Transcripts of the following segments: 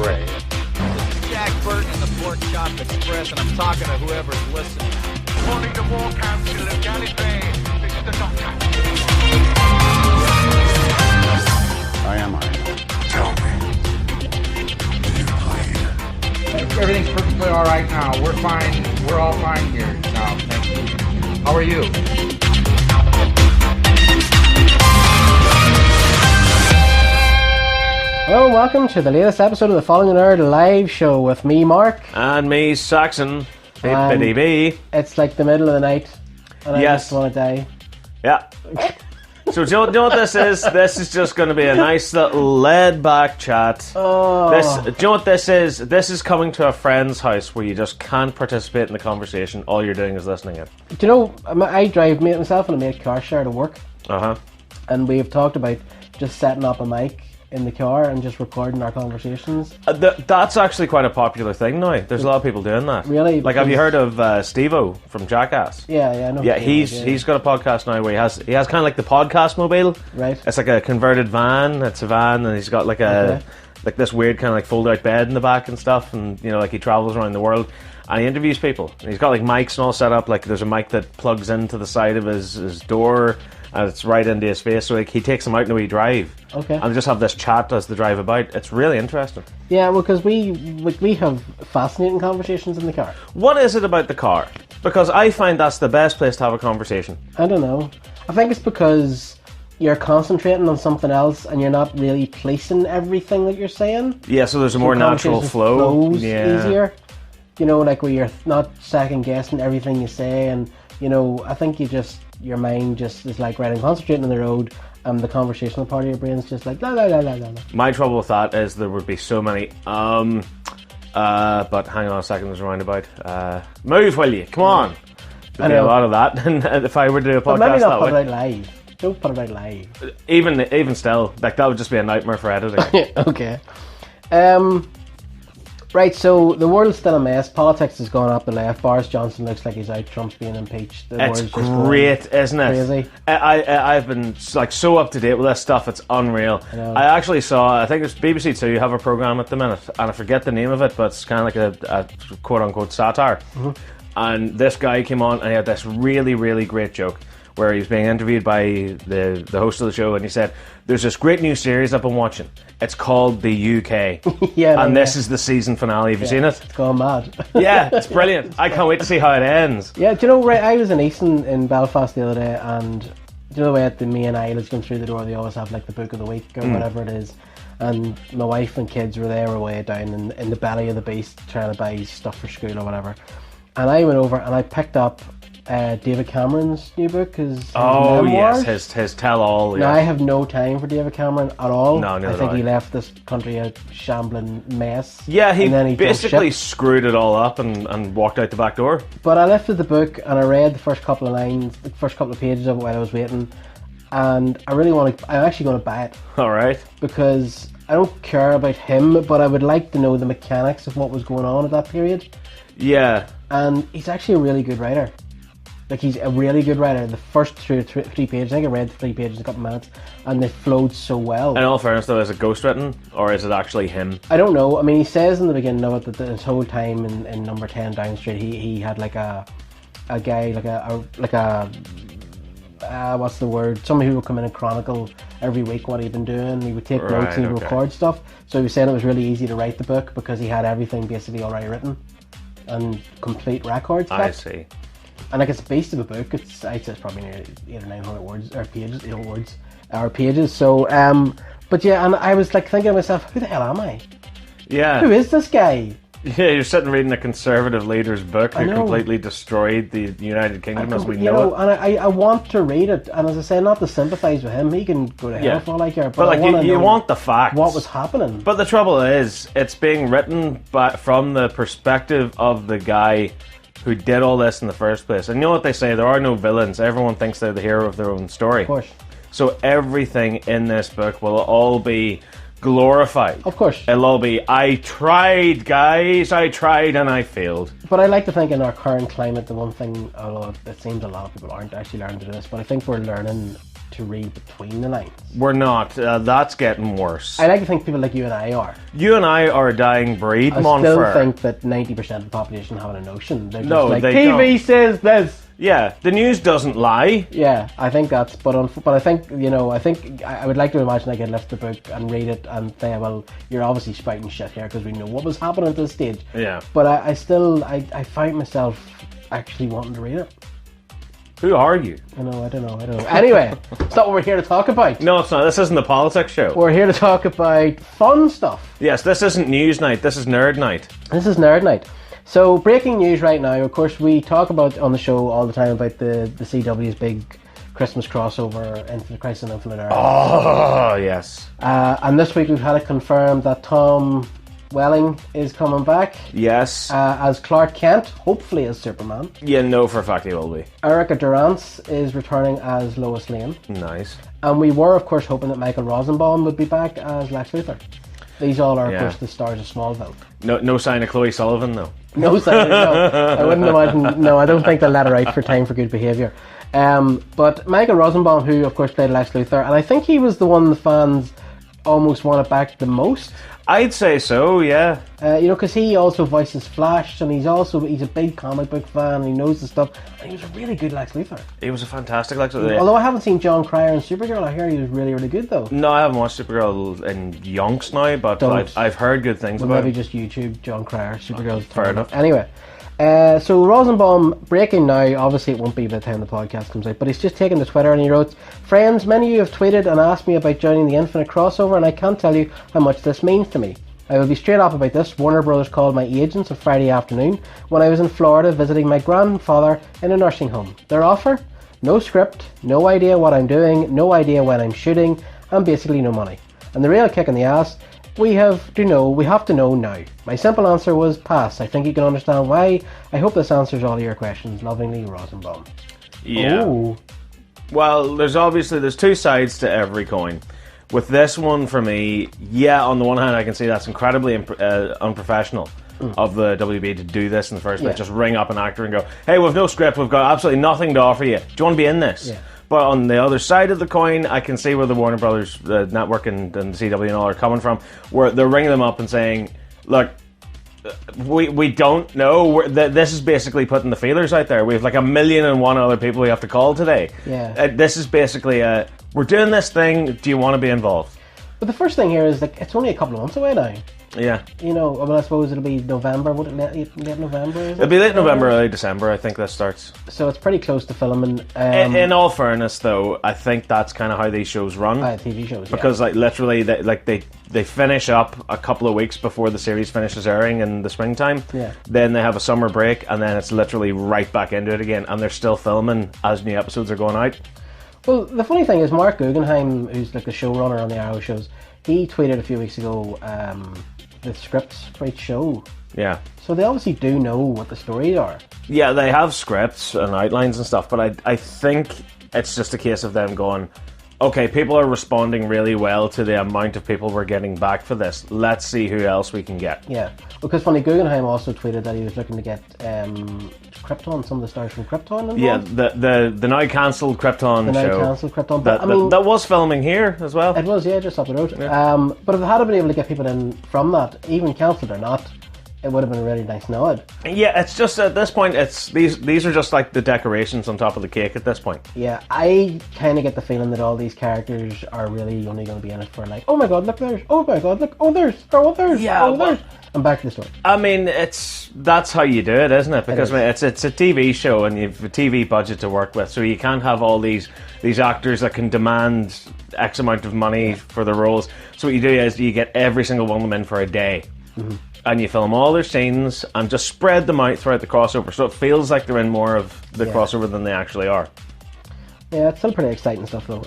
spray. This is Jack Burton in the Pork Chop Express, and I'm talking to whoever's listening. Morning to War Council of Gallifrey. This is the Doctor. I am Iron Man. Tell me, do you bleed? Everything's perfectly all right now. We're fine. We're all fine here now. Thank you. How are you? Hello and welcome to the latest episode of the Following the Nerd live show with me, Mark. And me, Saxon. And it's like the middle of the night and I just want to die. Yeah. So do you know what this is? This is just going to be a nice little laid-back chat. Oh. Do you know what this is? This is coming to a friend's house where you just can't participate in the conversation. All you're doing is listening in. Do you know, I drive myself and a mate car share to work. Uh-huh. And we've talked about just setting up a mic in the car and just recording our conversations. That's actually quite a popular thing now. There's a lot of people doing that. Really? Like, have you heard of Steve-O from Jackass? Yeah, I know. Yeah, he's got a podcast now where he has kind of like the podcast mobile. Right. It's like a converted van. It's a van, and he's got like like this weird kind of like fold out bed in the back and stuff, and you know, like he travels around the world and he interviews people. And he's got like mics and all set up. Like there's a mic that plugs into the side of his door. And it's right into his face, so like, he takes them out in the wee drive. Okay. And just have this chat as they drive about. It's really interesting. Yeah, well, because we have fascinating conversations in the car. What is it about the car? Because I find that's the best place to have a conversation. I don't know. I think it's because you're concentrating on something else and you're not really placing everything that you're saying. Yeah, so there's a more natural flow. Flows easier. You know, like where you're not second guessing everything you say, and you know, I think your mind just is like right and concentrating on the road, and the conversational part of your brain's just like la la la la la. My trouble with that is there would be so many but hang on a second, there's a roundabout. Move, will you? Come on. There'd be a lot of that, and if I were to do a podcast but maybe not that put way. it out live. Don't put it out live. Even still, like that would just be a nightmare for editing. Okay. Right, so the world's still a mess. Politics has gone up the left. Boris Johnson looks like he's out. Trump's being impeached. It's great, isn't it? Crazy. I've been like so up to date with this stuff. It's unreal. I actually saw, I think it's BBC Two have a program at the minute, and I forget the name of it, but it's kind of like a quote unquote satire. Mm-hmm. And this guy came on and he had this really, really great joke where he was being interviewed by the host of the show, and he said, "There's this great new series I've been watching. It's called The UK." And this is the season finale. Have you seen it? It's gone mad. Yeah, it's brilliant. I can't wait to see how it ends. Yeah, do you know, right, I was in Easton in Belfast the other day, and do you know the way at the main aisle going through the door, they always have like the book of the week or whatever it is, and my wife and kids were there away down in the belly of the beast trying to buy stuff for school or whatever, and I went over and I picked up David Cameron's new book, his memoirs. Yes, his tell-all. Now, I have no time for David Cameron at all. No, neither I think do I. he left this country a shambling mess. Yeah, he and then basically screwed it all up and walked out the back door. But I lifted the book and I read the first couple of lines, the first couple of pages of it while I was waiting, and I'm actually going to buy it. All right. Because I don't care about him, but I would like to know the mechanics of what was going on at that period. Yeah. And he's actually a really good writer. Like, he's a really good writer. The first three pages, I think I read the 3 pages in a couple of minutes, and they flowed so well. In all fairness, though, is it ghostwritten, or is it actually him? I don't know. I mean, he says in the beginning of it that this whole time in number 10 Down Street, he had like a guy, like a what's the word? Somebody who would come in and chronicle every week what he'd been doing. He would take notes and he'd record stuff. So he was saying it was really easy to write the book because he had everything basically already written and complete records. I see. And like, it's based of a book. I'd say it's probably near 800 or 900 words or pages, pages. So, but yeah, and I was like thinking to myself, who the hell am I? Yeah. Who is this guy? Yeah, you're sitting reading a conservative leader's book who completely destroyed the United Kingdom as we know it. And I want to read it, and as I say, not to sympathise with him. He can go to hell for all I care. But like, you want the facts. What was happening? But the trouble is, it's being written from the perspective of the guy who did all this in the first place. And you know what they say, there are no villains. Everyone thinks they're the hero of their own story. Of course. So everything in this book will all be glorified. Of course. It'll all be, I tried, guys, I tried and I failed. But I like to think in our current climate, the one thing, although it seems a lot of people aren't actually learning to do this, but I think we're learning to read between the lines. We're not. That's getting worse. I like to think people like you and I are. You and I are a dying breed, I Monfer. still think that 90% of the population have a notion. They're just No, like, they TV don't. says this. Yeah, the news doesn't lie. Yeah, I think that's, but I think, I would like to imagine I could lift the book and read it and say, well, you're obviously spouting shit here because we know what was happening at this stage. Yeah. But I find myself actually wanting to read it. Who are you? I don't know. Anyway, it's not what we're here to talk about. No, it's not. This isn't the politics show. We're here to talk about fun stuff. Yes, this isn't news night. This is nerd night. This is Nerd Night. So, breaking news right now. Of course, we talk about on the show all the time about the CW's big Christmas crossover, Infinite Crisis on Infinite Earths. Oh, yes. And this week we've had it confirmed that Tom Welling is coming back. Yes. As Clark Kent, hopefully as Superman. Yeah, no, for a fact he will be. Erica Durance is returning as Lois Lane. Nice. And we were, of course, hoping that Michael Rosenbaum would be back as Lex Luthor. These all are, of Yeah. course, the stars of Smallville. No sign of Chloe Sullivan, though. No, sorry, no. I wouldn't imagine. No, I don't think they'll let her out for Time for Good Behaviour. But Michael Rosenbaum, who, of course, played Lex Luthor, and I think he was the one the fans almost wanted back the most. I'd say so, yeah. Because he also voices Flash, and he's a big comic book fan, and he knows the stuff, and he was a really good Lex Luthor. He was a fantastic Lex Luthor. Although I haven't seen John Cryer in Supergirl, I hear he was really, really good, though. No, I haven't watched Supergirl in yonks now, but Don't. I've heard good things Well, about maybe it. just YouTube John Cryer, Supergirl's Fair turn. enough. Anyway, so Rosenbaum breaking now. Obviously, it won't be by the time the podcast comes out, but he's just taken to Twitter and he wrote, "Friends, many of you have tweeted and asked me about joining the Infinite crossover, and I can't tell you how much this means to me. I will be straight up about this. Warner Brothers called my agents on Friday afternoon when I was in Florida visiting my grandfather in a nursing home. Their offer? No script, no idea what I'm doing, no idea when I'm shooting, and basically no money. And the real kick in the ass, we have to know now. My simple answer was pass. I think you can understand why. I hope this answers all of your questions. Lovingly, Rosenbaum." Yeah. Ooh. Well, there's two sides to every coin. With this one, for me, yeah, on the one hand, I can see that's incredibly unprofessional of the WB to do this in the first place. Yeah. Just ring up an actor and go, hey, we've no script, we've got absolutely nothing to offer you. Do you want to be in this? Yeah. But on the other side of the coin, I can see where the Warner Brothers network and the CW and all are coming from, where they're ringing them up and saying, look, we don't know. This is basically putting the feelers out there. We have like 1,000,001 other people we have to call today. Yeah. This is basically we're doing this thing. Do you want to be involved? But the first thing here is, like, it's only a couple of months away now. Yeah. I suppose it'll be November. Would it late November? Is It'll be late November, early December, I think this starts. So it's pretty close to filming. In all fairness, though, I think that's kind of how these shows run. TV shows, yeah. Because, like, literally, they finish up a couple of weeks before the series finishes airing in the springtime. Yeah. Then they have a summer break, and then it's literally right back into it again. And they're still filming as new episodes are going out. Well, the funny thing is, Mark Guggenheim, who's like the showrunner on the Arrow shows, he tweeted a few weeks ago the scripts for each show. Yeah. So they obviously do know what the stories are. Yeah, they have scripts and outlines and stuff, but I think it's just a case of them going, okay, people are responding really well to the amount of people we're getting back for this. Let's see who else we can get. Yeah. Because funny, Guggenheim also tweeted that he was looking to get Krypton, some of the stars from Krypton involved. Yeah, the now cancelled Krypton The now show. cancelled Krypton. But That was filming here as well. it was, yeah, just up the road. Yeah. But if they had been able to get people in from that, even cancelled or not, it would have been a really nice nod. Yeah, it's just at this point, it's these are just like the decorations on top of the cake at this point. Yeah, I kind of get the feeling that all these characters are really only going to be in it for, like, oh my god, look, there's, oh my god, look, oh there's, oh there's, Yeah, oh there's. but- And back to the story. I mean, that's how you do it, isn't it? Because It is. it's a TV show and you've a TV budget to work with, so you can't have all these actors that can demand X amount of money for the roles. So what you do is you get every single one of them in for a day. Mm-hmm. And you film all their scenes and just spread them out throughout the crossover, so it feels like they're in more of the crossover than they actually are. Yeah, it's still pretty exciting stuff though.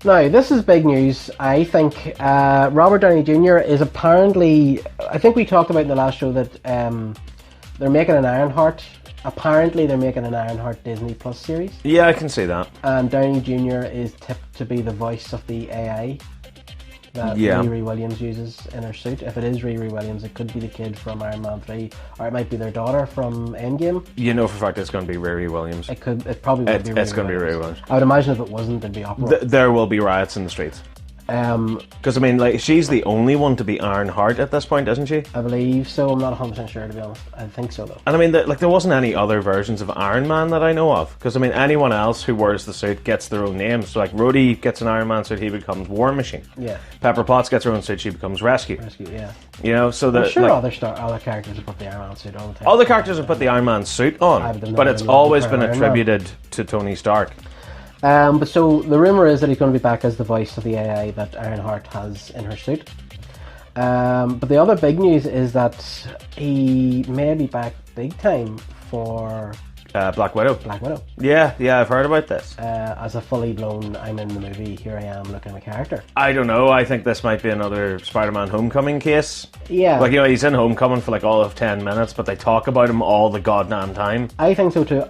Now, this is big news. I think Robert Downey Jr. is apparently, I think we talked about in the last show that they're making an Ironheart. Apparently they're making an Ironheart Disney Plus series. Yeah, I can see that. And Downey Jr. is tipped to be the voice of the AI. that Yeah. Riri Williams uses in her suit. If it is Riri Williams, it could be the kid from Iron Man 3, or it might be their daughter from Endgame. You know for a fact it's going to be Riri Williams. It probably would be Riri It's going to be Williams. Riri Williams. I would imagine if it wasn't, there'd be uproar. There will be riots in the streets. Because, I mean, like, she's the only one to be Ironheart at this point, isn't she? I believe so. I'm not 100% sure, to be honest. I think so, though. And I mean, there wasn't any other versions of Iron Man that I know of. Because, I mean, anyone else who wears the suit gets their own name. So, like, Rhodey gets an Iron Man suit, he becomes War Machine. Yeah. Pepper Potts gets her own suit, she becomes Rescue. Rescue, yeah. You know, so I'm that. sure like, other characters have put the Iron Man suit all the time. all the characters have put the Iron Man suit on, but but it's always been attributed to Tony Stark. But so the rumor is that he's going to be back as the voice of the AI that Ironheart has in her suit. But the other big news is that he may be back big time for Black Widow. Black Widow. Yeah, I've heard about this. As a fully blown, I'm in the movie, here I am looking at a character. I don't know, I think this might be another Spider-Man Homecoming case. Yeah. Like, you know, he's in Homecoming for like all of 10 minutes, but they talk about him all the goddamn time. I think so too.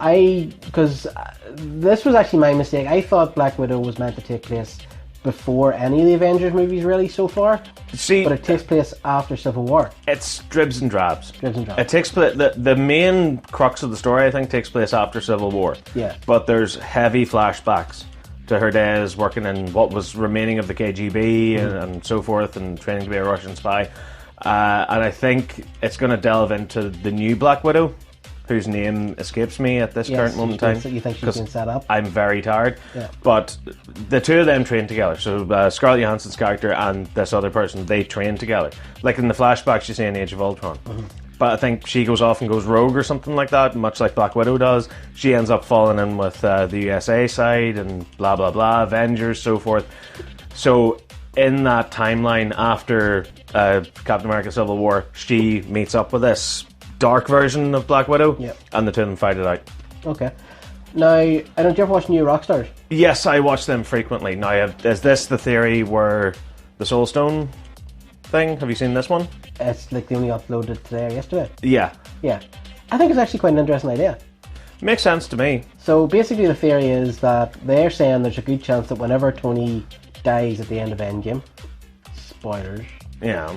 Because this was actually my mistake. I thought Black Widow was meant to take place before any of the Avengers movies, really, so far. See, but it takes place after Civil War. It's dribs and drabs. Dribs and drabs. It takes place. The main crux of the story, I think, takes place after Civil War. Yeah. But there's heavy flashbacks to her days working in what was remaining of the KGB and so forth, and training to be a Russian spy. And I think it's going to delve into the new Black Widow, whose name escapes me at this current moment in time. So you think she's been set up? I'm very tired. Yeah. But the two of them train together. So Scarlett Johansson's character and this other person, they train together. Like in the flashbacks you see in Age of Ultron. But I think she goes off and goes rogue or something like that, much like Black Widow does. She ends up falling in with the USA side and blah, blah, blah, Avengers, so forth. So in that timeline after Captain America Civil War, she meets up with this dark version of Black Widow, and the two of them fight it out. Okay. Now, I don't you ever watch New Rockstars? Yes, I watch them frequently. Now, is this the theory where the Soul Stone thing? Have you seen this one? It's like they only uploaded today or yesterday. Yeah. Yeah. I think it's actually quite an interesting idea. Makes sense to me. So basically the theory is that they're saying there's a good chance that whenever Tony dies at the end of Endgame, spoilers, Yeah.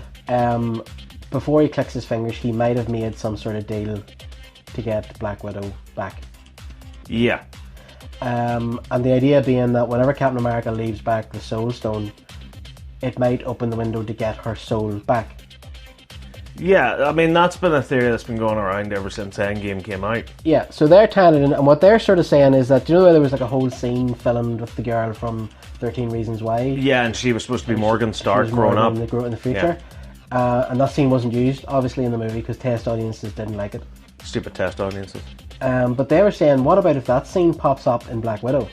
before he clicks his fingers, he might have made some sort of deal to get Black Widow back. Yeah. And the idea being that whenever Captain America leaves back the Soul Stone, it might open the window to get her soul back. Yeah, I mean, that's been a theory that's been going around ever since Endgame came out. Yeah, so they're tying it in, and what they're sort of saying is that, do you know where there was like a whole scene filmed with the girl from 13 Reasons Why? Yeah, and she was supposed to be Morgan Stark growing up. In the future. And that scene wasn't used, obviously, in the movie because test audiences didn't like it. Stupid test audiences. But they were saying, what about if that scene pops up in Black Widow?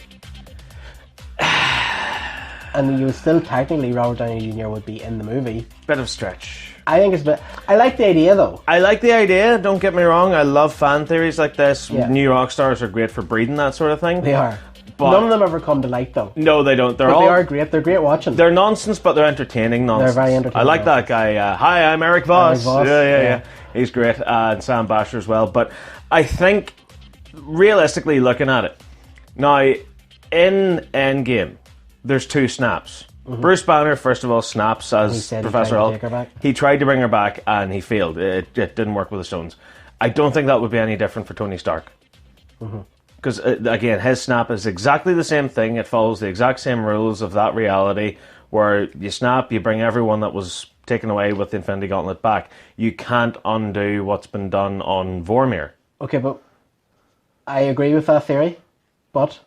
And you would still technically, Robert Downey Jr. would be in the movie. Bit of a stretch. I think it's a bit... I like the idea, though. I like the idea, don't get me wrong. I love fan theories like this. Yeah. New rock stars are great for breeding that sort of thing. They are. But none of them ever come to light, though. No, they don't. But they are great. They're great watching. They're nonsense, but they're entertaining nonsense. They're very entertaining. I like that guy. Hi, I'm Eric Voss. Eric Voss, Yeah. He's great. And Sam Basher as well. But I think, realistically looking at it, now, in Endgame, there's two snaps. Mm-hmm. Bruce Banner, first of all, snaps as Professor Hulk. He tried to bring her back and he failed. It didn't work with the stones. I don't think that would be any different for Tony Stark. Because, again, his snap is exactly the same thing. It follows the exact same rules of that reality where you snap, you bring everyone that was taken away with the Infinity Gauntlet back. You can't undo what's been done on Vormir. Okay, but I agree with that theory, but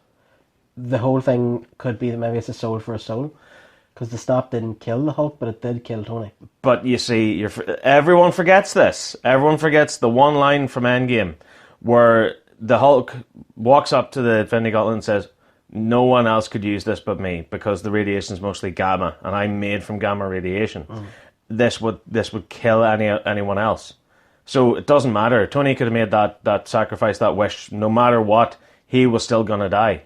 the whole thing could be that maybe it's a soul for a soul. Because the snap didn't kill the Hulk, but it did kill Tony. But you see, everyone forgets this. Everyone forgets the one line from Endgame where the Hulk walks up to the Infinity Gauntlet and says, no one else could use this but me because the radiation is mostly gamma and I'm made from gamma radiation. This would kill anyone else. So it doesn't matter. Tony could have made that sacrifice, that wish. No matter what, he was still going to die.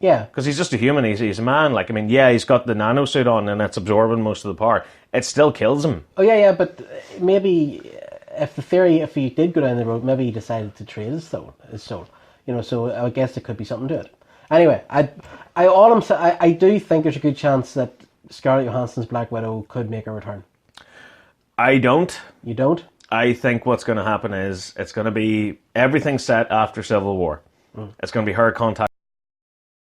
Yeah. Because he's just a human, he's a man. Like, I mean, yeah, he's got the nano suit on and it's absorbing most of the power. It still kills him. Oh, yeah, but maybe if he did go down the road, maybe he decided to trade his soul. You know, so I guess there could be something to it. Anyway, I do think there's a good chance that Scarlett Johansson's Black Widow could make a return? I don't. You don't? I think what's going to happen is it's going to be everything set after Civil War. It's going to be her contact.